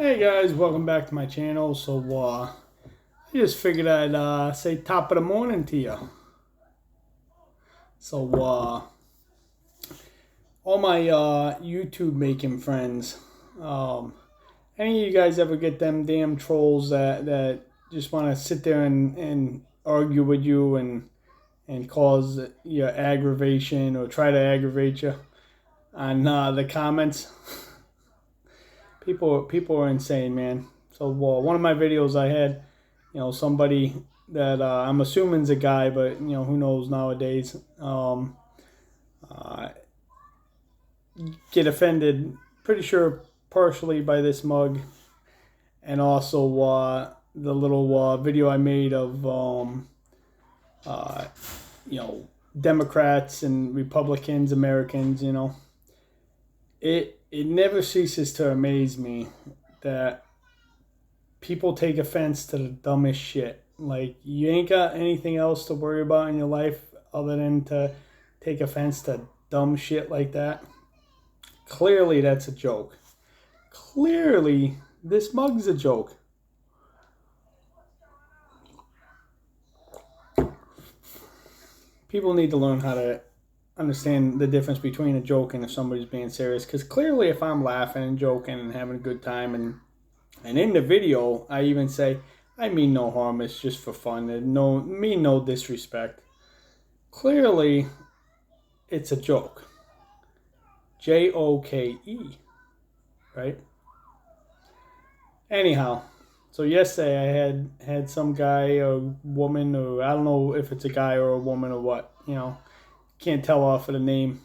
Hey guys, welcome back to my channel. I just figured I'd say top of the morning to you. All my YouTube making friends, any of you guys ever get them damn trolls that just want to sit there and argue with you and cause you aggravation or try to aggravate you on the comments? People are insane, man. One of my videos I had, somebody that I'm assuming is a guy, but who knows nowadays, uh, get offended. Pretty sure partially by this mug, and also the little video I made of uh, Democrats and Republicans, Americans. It never ceases to amaze me that people take offense to the dumbest shit. Like, you ain't got anything else to worry about in your life other than to take offense to dumb shit like that. Clearly, that's a joke. Clearly, this mug's a joke. People need to learn how to understand the difference between a joke and if somebody's being serious. Because clearly, if I'm laughing and joking and having a good time, and in the video, I even say, I mean no harm, it's just for fun, and no disrespect. Clearly, it's a joke. Joke, right? Anyhow, so yesterday I had some guy or woman, or I don't know if it's a guy or a woman or what, can't tell off of the name,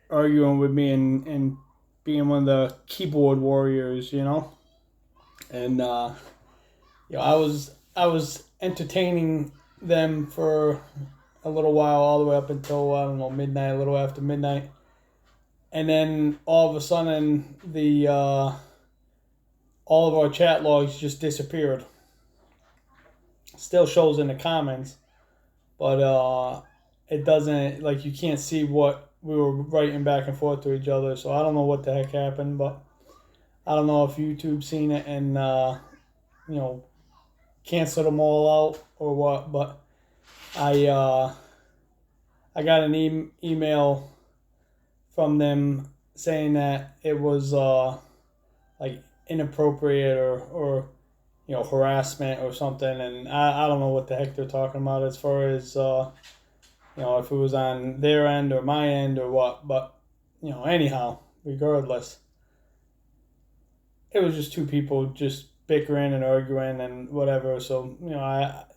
arguing with me and being one of the keyboard warriors, and I was entertaining them for a little while, all the way up until I don't know, midnight, a little after midnight, and then all of a sudden the all of our chat logs just disappeared. Still shows in the comments, but it doesn't, like, you can't see what we were writing back and forth to each other. So I don't know what the heck happened, but I don't know if YouTube seen it and canceled them all out or what. But I got an email from them saying that it was like inappropriate or harassment or something, and I don't know what the heck they're talking about as far as if it was on their end or my end or what. But anyhow, regardless, it was just two people just bickering and arguing and whatever. So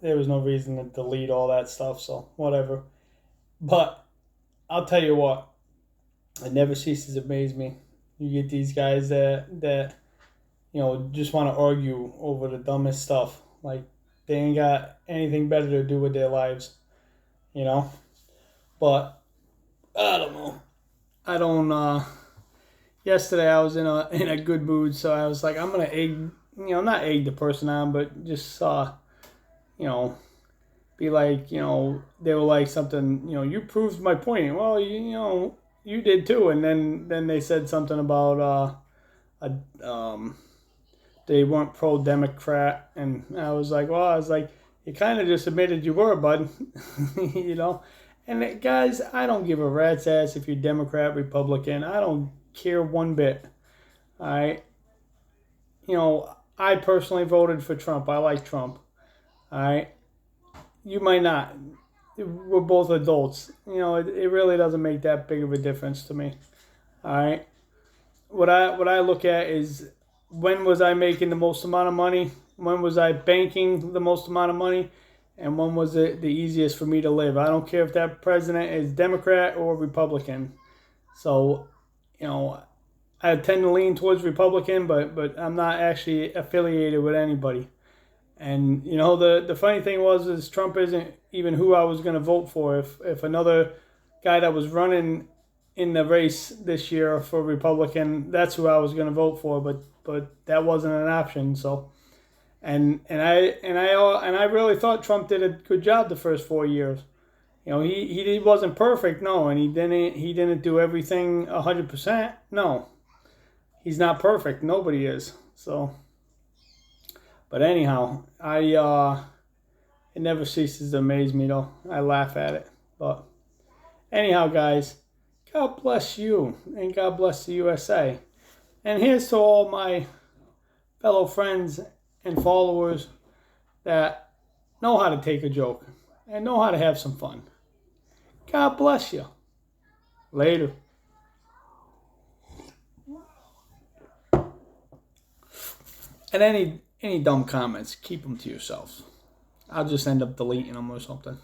there was no reason to delete all that stuff. So whatever. But I'll tell you what, it never ceases to amaze me. You get these guys that just want to argue over the dumbest stuff. Like, they ain't got anything better to do with their lives, But I don't know. I don't. Yesterday I was in a good mood, so I was like, I'm gonna egg, not egg the person on, but just be like, they were like something, you proved my point. Well, you did too, and then they said something about they weren't pro-Democrat, and I was like, you kind of just admitted you were, bud, And guys, I don't give a rat's ass if you're Democrat, Republican. I don't care one bit. All right. I personally voted for Trump. I like Trump. All right. You might not. We're both adults. It really doesn't make that big of a difference to me. All right. What I look at is, when was I making the most amount of money? When was I banking the most amount of money? And when was it the easiest for me to live? I don't care if that president is Democrat or Republican. So, I tend to lean towards Republican, but I'm not actually affiliated with anybody. And, the funny thing is Trump isn't even who I was going to vote for. If another guy that was running in the race this year for Republican, that's who I was going to vote for, but that wasn't an option. So, and I really thought Trump did a good job the first 4 years. He wasn't perfect, no, and he didn't do everything 100%, no. he's not perfect. Nobody is. So, but anyhow, it never ceases to amaze me though. I laugh at it. But anyhow, guys, God bless you and God bless the USA. And here's to all my fellow friends and followers that know how to take a joke and know how to have some fun. God bless you. Later. And any dumb comments, keep them to yourselves. I'll just end up deleting them or something.